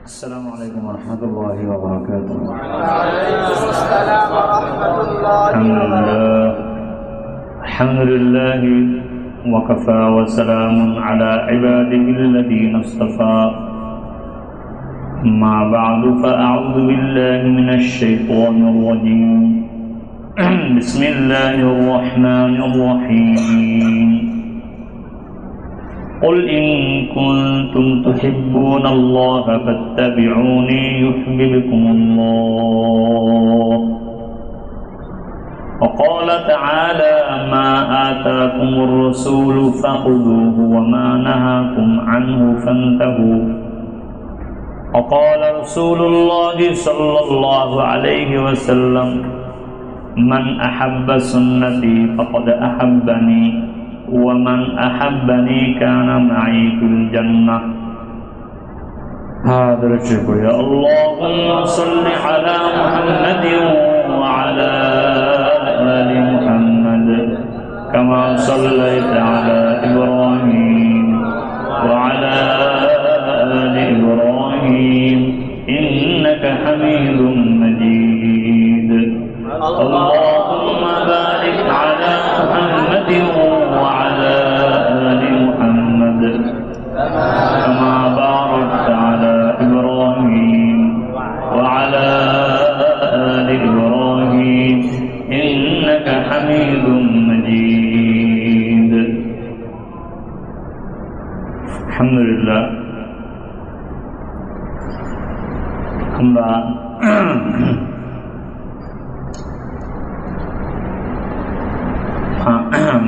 السلام عليكم ورحمة الله وبركاته. وعليكم السلام ورحمة الله الحمد لله وكفى وسلام على عباده الذين اصطفى. ما بعد فأعوذ بالله من الشيطان الرجيم. بسم الله الرحمن الرحيم. قل إن كنتم تحبون الله فاتبعوني يحببكم الله. وقال تعالى ما آتاكم الرسول فخذوه وما نهاكم عنه فانتهوا. وقال رسول الله صلى الله عليه وسلم من أحب سنتي فقد أحبني ومن أحبني كان معي في الجنة. هذا الشكر يا اللهم صل على محمد وعلى آل محمد كما صليت على إبراهيم وعلى آل إبراهيم إنك حميد مجيد. اللهم بارك على محمد وعلى آل محمد كما باركت على إبراهيم وعلى آل إبراهيم إنك حميد مجيد. الحمد لله. আমরা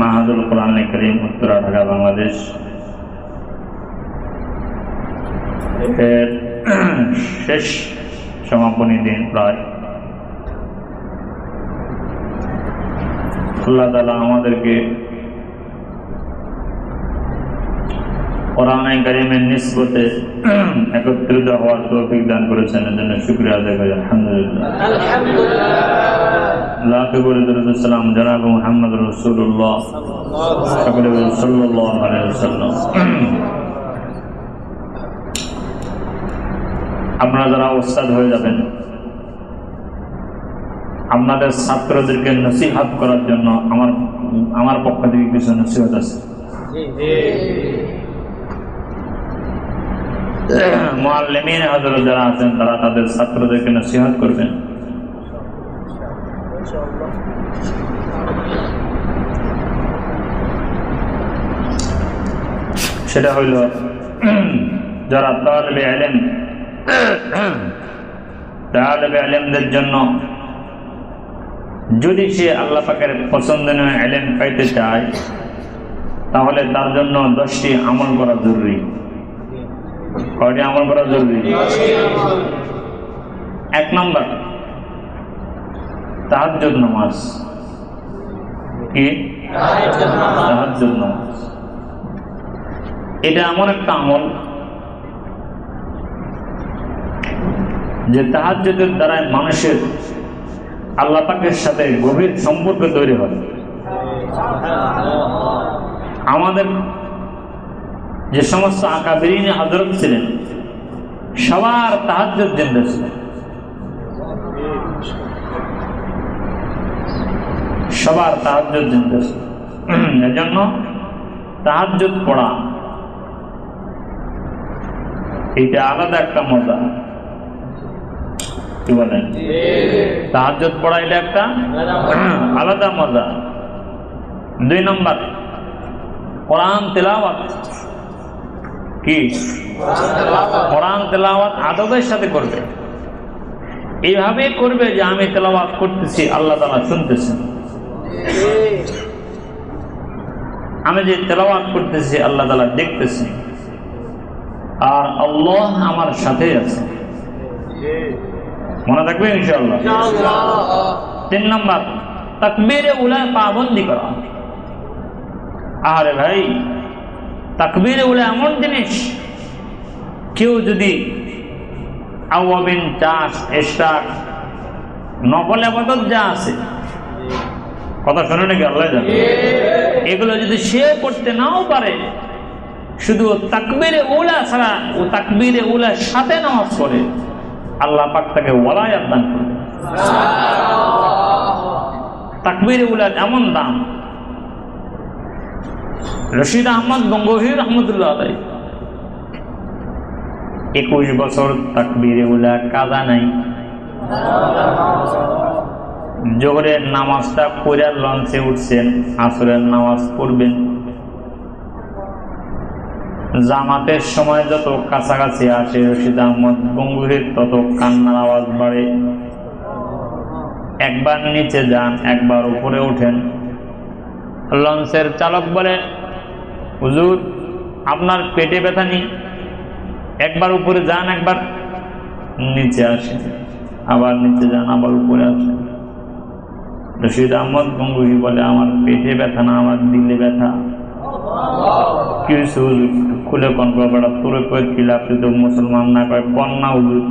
মাহাদুল কোরআন কারীম উত্তরা ঢাকা বাংলাদেশ এর শেষ সমাপনী দিন প্রায়। আল্লাহ তাআলা আমাদেরকে কোরআন কারীমের নিসবতে একত্রিত হওয়ার তৌফিক দান করেছেন, এর জন্য শুকরিয়া আদায় করি আলহামদুলিল্লাহ। লাখ করে দরুদ সালাম জনাব মুহাম্মদ রাসূলুল্লাহ সাল্লাল্লাহু আলাইহি ওয়াসাল্লাম। আপনারা যারা উস্তাদ হয়ে যাবেন, আপনাদের ছাত্রদেরকে নসিহত করার জন্য আমার পক্ষ থেকে কিছু নসিহত আছে। মুআল্লিমিন হযরত যারা আছেন তারা তাদের ছাত্রদেরকে নসিহত করবেন। সেটা হইল যারা তালিবে ইলমদের জন্য যদি সে আল্লাহ পাকের পছন্দনীয় ইলম পাইতে চায় তাহলে তার জন্য 10টি আমল করা জরুরি। কয়টি আমল করা জরুরি? 1 নম্বর তাহাজ্জুদ নামাজ। কি? তাহাজ্জুদ নামাজ। এটা এমন একটা আমল যে তাহাজ্জুদের দ্বারা মানুষের আল্লাহ পাকের সাথে গভীর সম্পর্ক তৈরি হয়। আমাদের যে সমস্ত আকাবিরিন হযরত ছিলেন সবার তাহাজ্জুদ জিন্দা ছিলেন, সবার তাহাজ্জুদ জিন্দা ছিল। এজন্য তাহাজ্জুদ পড়া এটা আলাদা একটা মজা। কি বলেন? তাহাজ্জুদ পড়া এটা একটা আলাদা মজা। 2 নম্বর কোরআন তেলাওয়াত। কি? কোরআন তেলাওয়াত আদবের সাথে করবে। এইভাবে করবে যে আমি তেলাওয়াত করতেছি, আল্লাহ তাআলা শুনতেছেন। আমি যে তেলাওয়াত করতেছি আল্লাহ তাআলা দেখতেছি, আর আল্লাহ আমার সাথে আছে। মনে থাকবে ইনশাআল্লাহ। 3 নম্বর তাকবীরে উলা পাবন্দি করা। আরে ভাই, তাকবীরে উলা এমন জিনিস, কেউ যদি আওয়াবিন, চাষ, ইশরাক, নফল ইবাদত যা আছে, কথা শুনে নাকি আল্লাহ জানে, এগুলো যদি সে করতে নাও পারে শুধু তাকবীরে উলা ছাড়া ও তাকবীরে উলার সাথে নামাজ পড়ে, আল্লাহ পাক তাকে ওয়ালায়াত দান করবে। তাকবীরে উলার এমন দাম। রশিদ আহমদ গঙ্গোহী রহমতুল্লাহ আলাইহি 21 বছর তাকবীরে উলা কাজা নাই। জোহরের নামাজটা পড়ে লঞ্চে উঠছেন, আসরের নামাজ পড়বেন। জামাতের সময় যত কাছাকাছি আসে রশিদ আহমদ গঙ্গোহীর তত কান্নার আওয়াজ বাড়ে। একবার নিচে যান, একবার উপরে ওঠেন। লঞ্চের চালক বলে, হুজুর আপনার পেটে ব্যথা নেই? একবার উপরে যান, একবার নিচে আসেন, আবার নিচে যান, আবার উপরে আসেন। রশিদ আহমদ গঙ্গোহী বলে, আমার পেটে ব্যথা না, আমার দিলে ব্যথা। কিছু খুলে কন বেড়া তোরে কয়ে খিলাফ, তুই তো মুসলমান না, কয় কন্যা হুজুর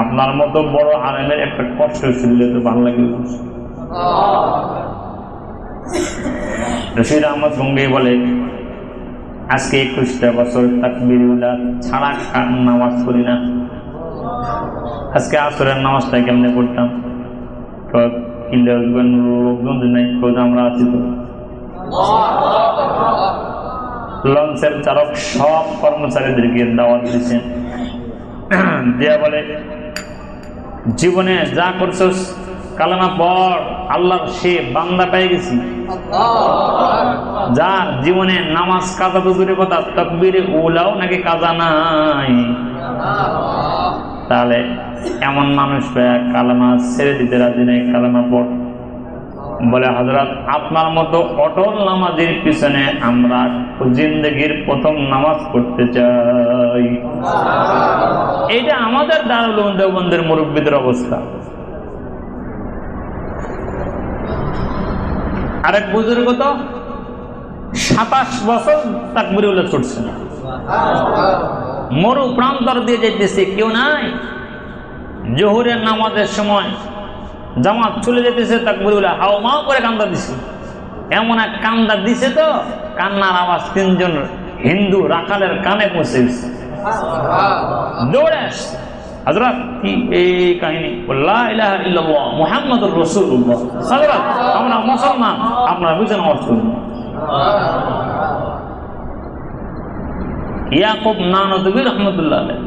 আপনার মতো বড় আলেমের একটা কষ্ট শুনলে তো ভালো লাগে। রশিদ আহমদ গঙ্গোহী বলে, আজকে 21টা বছর তাকবীরে উলা ছাড়া নামাজ পড়ি না। আজকে আসরের নামাজটা কেমনে পড়তাম? লোকজন নাই, আমরা আছি তো। লঞ্চের চালক সব কর্মচারীদেরকে দাওয়াত দিচ্ছেন, দিয়া বলে, জীবনে যা করছস কালেমা পড়, আল্লাহর সে বান্দা পেয়ে গেছি। যার জীবনে নামাজ কাজা তো দূরের কথা, তাকবীরে উলাও নাকি কাজা নাই, তাহলে এমন মানুষ পেয়ে কালেমা ছেড়ে দিতে রাজি নেই, কালেমা পড়। বলে, হযরত আপনার মতো অটল নামাজের পিছনে আমরা জিন্দেগির প্রথম নামাজ পড়তে চাই। এটা আমাদের দারুল উলুম দেওবন্দের মুরব্বীদের অবস্থা। আরেক বুজুর্গ তো 27 বছর তাকবীরে উলা ছুটছে, মরু প্রান্তর দিয়ে যেতেছে, কেউ নাই। জোহরের নামাজের সময় জামাত চলে যেতেছে, তাকবীরে উলা হাও মাও করে কান্দা দিছে। এমন এক কান্দা দিছে তো, কান্নার আওয়াজ 3 জন হিন্দু রাখালের কানে পৌঁছে গেছে। দৌড়ে আসছে, হযরত কি এই কাহিনী? লা ইলাহা ইল্লাল্লাহ মুহাম্মাদুর রাসূলুল্লাহ। হযরত আমরা মুসলমান, আপনারা বুঝেন অর্থ। ইয়াকুব নানদবী রহমতুল্লাহ আলাইহি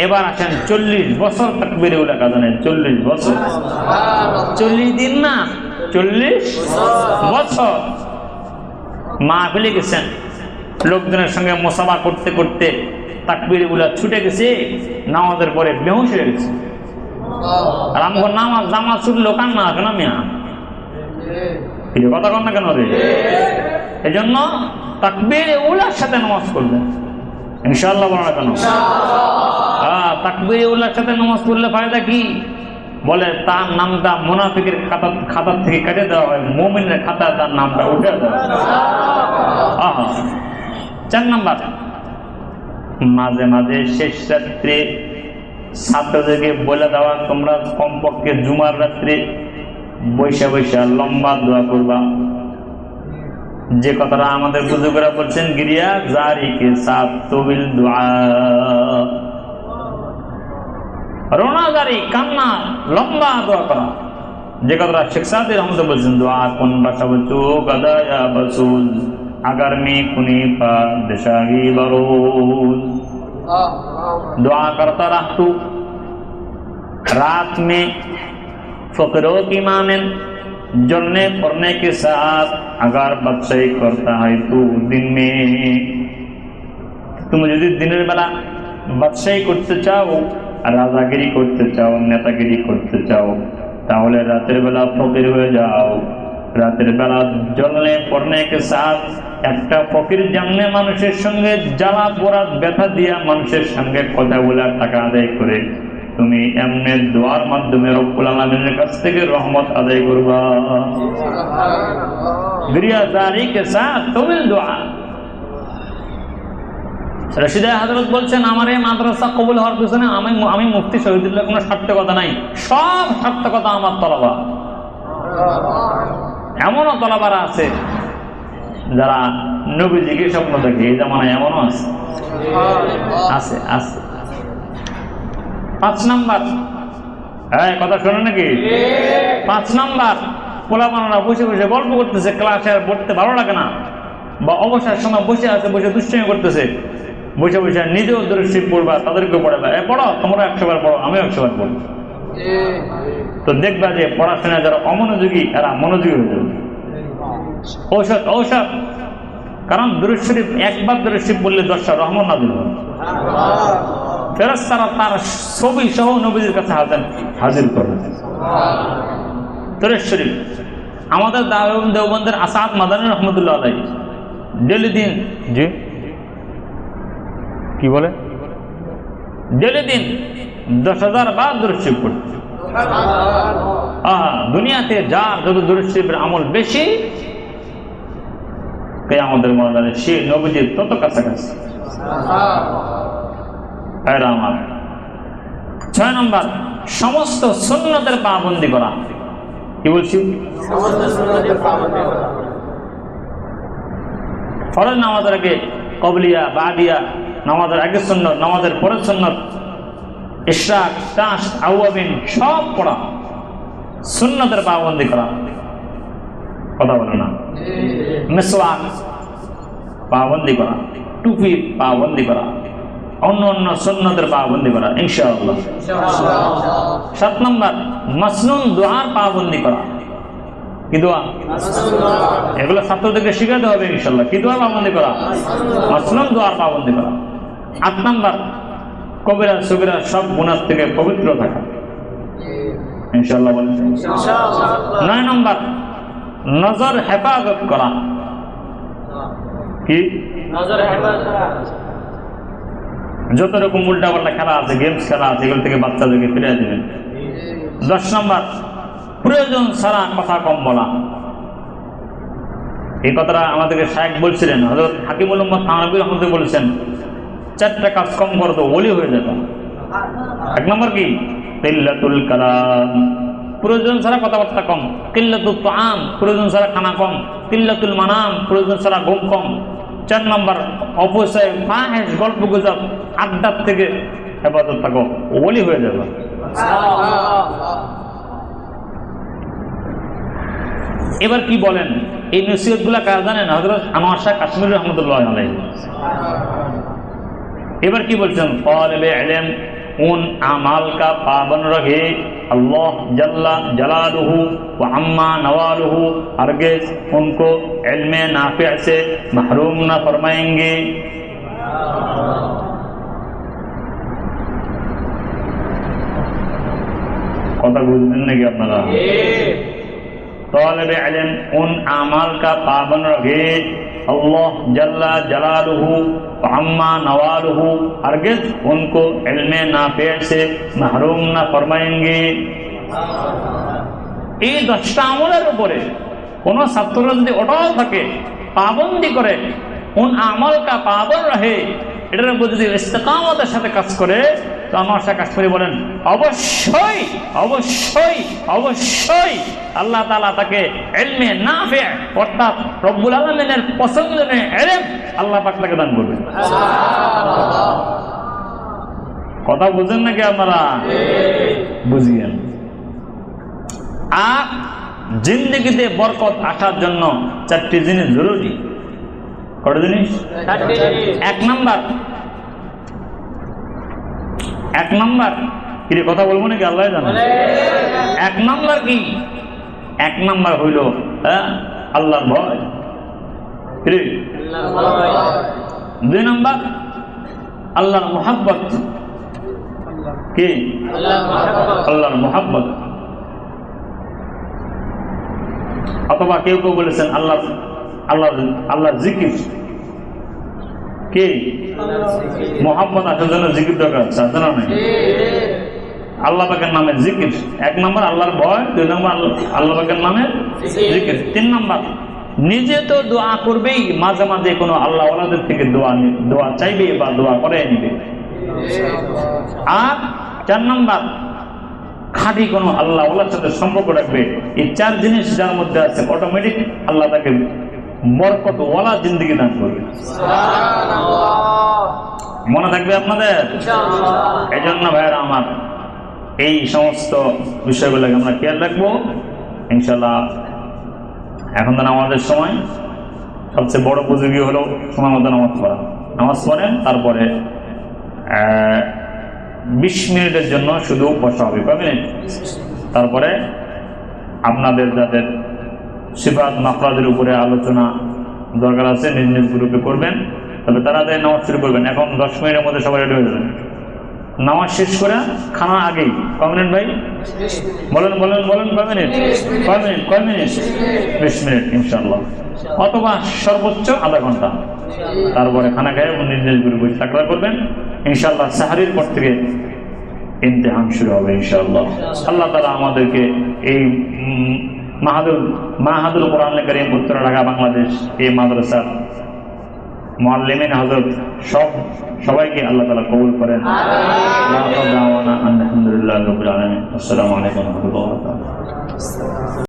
এবার আসেন 40 বছর তাকবীরে উলা কাজা নেই। 40 বছর, 40 দিন না, 40 বছর। মাহফিলে গেছেন, লোকজনের সঙ্গে মুসাফা করতে করতে তাকবীরে উলা ছুটে গেছে, নামাজের পরে বেহুশ হয়ে গেছে। আর আমার নামাজ জামাত ছুটলো, কান্না আসে না মিয়া? কথা কন না কেন রে? এই জন্য তাকবীরে উলার সাথে নামাজ পড়বেন ইনশাআল্লাহ। বলা কেন? তাকবীরে উলার সাথে নামাজ পড়লে ফায়দা কি? বলে, তার নামটা মুনাফিকের খাতা থেকে কেটে দেওয়া হয়, মুমিনের খাতা তার নামটা উঠে দেওয়া হয়। 4 নাম্বার, মাঝে মাঝে শেষ রাত্রে ছাত্রদেরকে বলে দেওয়া, তোমরা কমপক্ষে জুমার রাত্রে বৈশা বৈশা লম্বা দোয়া করবা। যে কথাটা আমাদের বুজুর্গরা বলছেন, গিরিয়া জারি কে সাথ তবিল দোয়া, রোনাজারি কান্না লম্বা দোয়া করা। যে কথাটা শেখ সাদি রহমত বলছেন, দোয়া কোন বাসা বচু গদায়া বসুল अगर मैं कुनी पर दिशाही बरूद। दुआ करता रह तू रात में फकरों की माने जलने पड़ने के साथ, अगर बदशाही करता है तू दिन में, तुम यदि दिन बेला बदशाही करते चाहो, राजागिरी करते चाहो, नेतागिरी करते चाहो, ताहले रातेर बेला फकीर हो जाओ। রাতের বেলা জ্বলনে পড়নে কে সাথ, একটা ফকির জানলে মানুষের সঙ্গে জ্বালা পোড়া ব্যথা দিয়া মানুষের সঙ্গে কথা বলার টাকা আদায় করে তুমি এমনি দোয়ার মাধ্যমে রব্বুল আলামিনের কাছ থেকে রহমত আদায় করবা। বিরিয়াজারি কে সাথ তবিল দোয়া। রশিদা হযরত বলছেন, আমার এই মাদ্রাসা কবুল হওয়ার পিছনে আমি মুফতি শহীদুল্লাহ কোনো সার্থকতা নাই, সব সার্থকতা আমার তলবা। এমনও তলাবারা আছে যারা নবীজিকে স্বপ্ন দেখে, এই জামানায় এমনও আছে আছে আছে 5 নাম্বার, হ্যাঁ কথা শোনো নাকি? 5 নাম্বার, পোলাপানারা বসে বসে গল্প করতেছে, ক্লাসে আর পড়তে ভালো লাগে না, বা অবসর সময় বসে আছে, বসে দুষ্টামি করতেছে, বসে বসে নিজেও দৃষ্টি পড়বা, তাদেরকেও পড়াবে, পড়ো তোমরা 100 বার পড়ো, আমিও 100 বার পড়বো। তো দেখবা যে পড়াশোনায় যারা অমনোযোগী এরা মনোযোগী হয়ে যাবে। ঔষধ ঔষধ, কারণ দুরূদ শরীফ একবার দুরূদ শরীফ বললে 10টা রহমত নাযিল হয়। ফেরেশতারা তার ছবি সহ নবীর কাছে হাজির করবে। দুরূদ শরীফ আমাদের দেওবন্দের আসাদ মাদানী রহমতুল্লাহ আলাইহি ডেলি দিন, জি কি বলে, ডেলি দিন 10,000 বার দুরূদ শরীফ পড়ে। দুনিয়াতে যার যত দুরূদ শরীফের আমল বেশি, কিয়ামতের ময়দানে সে নবীজির তত কাছাকাছি। আমার 6 নম্বর, সমস্ত সুন্নতের পাবন্দি করা। কি বলছি? ফরজ নামাজের আগে কবলিয়া বাদিয়া, নামাজের আগে সুন্নত, নামাজের পরে সুন্নত, ইশরাক তাস আওয়াবিন সব পড়া, সুন্নতের পাবন্দি করা। কথা বলে না? মিসওয়াক পাবন্দি করা, টুপি পাবন্দি করা, অন্য অন্য সুন্নতের পাবন্দি করা ইনশাআল্লাহ। 7 নম্বর, মাসনুন দোয়ার পাবন্দি করা। কি দোয়া? এগুলো ছাত্রদেরকে শিখাতে হবে ইনশাআল্লাহ। কি দোয়া পাবন্দি করা? মাসনুন দোয়ার পাবন্দি করা। 8 নম্বর, কবিরা সগীরা সব গুনাহ থেকে পবিত্র থাকা ইনশাআল্লাহ বলেন। 9 নম্বর, নজর হেফাজত করা। কি? নজর হেফাজত করা। যত রকম উল্টা পাল্টা খেলা আছে, গেমস খেলা আছে, এগুলো থেকে বাচ্চাদেরকে ফিরিয়ে দেবেন। 10 নম্বর, প্রয়োজন ছাড়া কথা কম বলা। এই কথাটা আমাদেরকে শায়েখ বলছিলেন, হযরত হাকিমুল উম্মাহ থানভী রহমাতুল্লাহ বলেছেন, 4টা কাজ কম করতো ওলি হয়ে যেত। 1 নম্বর কি? কিল্লাতুল কালাম, প্রয়োজন ছাড়া কথাবার্তা কম। কিল্লাতুত তাআম, প্রয়োজন ছাড়া খানা কম। কিল্লাতুল মানাম, প্রয়োজন ছাড়া ঘুম কম। 4 নম্বর, অপচয় ফাহেশ গল্প গুজব আড্ডার থেকে হেফাজত থাকো, ওলি হয়ে যাবে। এবার কি বলেন এই নসিহত গুলা কার জানেন? হযরত আনোয়ার শাহ কাশ্মীরি রহমতুল্লাহ আলাইহি। এবার কি বলছেন? তালিবে ইলম उन अमाल का पाबंद रहे, अल्लाह जल्ला जलालुहु व अम्मा नवालुहु हरगिज़ उनको इल्मे नाफिअ से महरूम न फरमाएंगे। কথা বুঝলেন নাকি আপনারা? তালিবে ইলম उन अमाल का पाबंद रहे, अल्लाह जल्ला जलालुहु अम्मा नवालुहु हरगिज़ उनको इल्मे नाफिअ से महरूम न फरमाएंगे। এই 10টা আমলের উপরে কোন ছাত্র যদি অটল থাকে, পাবন্দি করে, উন আমল কা পাবন রহে, এটার উপর যদি ইস্তেকামতের সাথে কাজ করে, তো আনোয়ার শাহ কাশ্মীরি বলেন অবশ্যই অবশ্যই অবশ্যই আল্লাহ তাআলা তাকে ইলমে নাফিअ অর্থাৎ রব্বুল আলামিনের পছন্দনীয় ইলম আল্লাহ পাক তাকে দান করবেন। কথা বুঝেন নাকি আপনারা? বুঝিয়েন। আর জিন্দেগিতে বরকত আসার জন্য 4টি জিনিস জরুরি। কত জিনিস? 1 নাম্বার কি রে, কথা বলবো নাকি আল্লাহ জানে। 1 নাম্বার কি? 1 নাম্বার হইল আল্লাহর ভয়। 2 নাম্বার আল্লাহর মুহাব্বত। কি? আল্লাহর মুহাব্বত। অথবা কেউ কেউ বলেছেন আল্লাহ আল্লাহ আল্লাহর জিকির। কি? মুহাব্বত আসার জন্য জিকির দরকার আছে, আছে না? আল্লাহ পাকের নামের জিকির। 1 নম্বর আল্লাহর ভয়, 2 নম্বর আল্লাহ পাকের নামের জিকির, 3 নম্বর নিজে তো দোয়া করবেই, মাঝে মাঝে কোনো আল্লাহ ওয়ালাদের থেকে দোয়া চাইবে বা দোয়া করে নিবে। আর 4 নম্বর খাঁটি কোনো আল্লাহ ওয়ালার সাথে সম্পর্ক রাখবে। এই 4 জিনিস যার মধ্যে আছে, অটোমেটিক আল্লাহ তাকে বরকত ওয়ালা জিন্দগি দান করবে। মনে থাকবে আপনাদের? এই জন্য ভাইয়েরা আমার, এই সমস্ত বিষয়গুলোকে আমরা খেয়াল রাখবো ইনশাল্লাহ। এখন তো নামাজের সময়, সবচেয়ে বড় উপযোগী হলো সময় মতো নামাজ পড়া। নামাজ পড়েন, তারপরে 20 মিনিটের জন্য শুধু বসা হবে, কয় মিনিট? তারপরে আপনাদের যাদের সিফাত মাফরাদের উপরে আলোচনা দরকার আছে নিজ নিজ গ্রুপে করবেন, তবে তাড়াতাড়ি নামাজ শুরু করবেন। এখন 10 মিনিটের মধ্যে সবাই রেডি হয়ে যাবেন। নামাজ শেষ করে খানা আগেই, কয় মিনিট ভাই? বলেন বলেন বলেন, কয় মিনিট? কয় মিনিট? কয় মিনিট? 20 মিনিট ইনশাআল্লাহ, অথবা সর্বোচ্চ আধা ঘন্টা। তারপরে খানা খেয়ে নিজ নিজ গ্রুপে তাকরা করবেন ইনশাআল্লাহ। সাহারির পর থেকে ইমতিহান শুরু হবে ইনশাআল্লাহ। আল্লাহ তাআলা আমাদেরকে এই মাহাদুল কোরআনুল কারীম উত্তরা ঢাকা বাংলাদেশ এই মাদ্রাসার মুআল্লিমিন হযরত সবাইকে আল্লাহ তাআলা কবুল করেন। আলহামদুলিল্লাহি রাব্বিল আলামিন। আসসালামু আলাইকুম ওয়া রাহমাতুল্লাহি ওয়া বারাকাতুহু।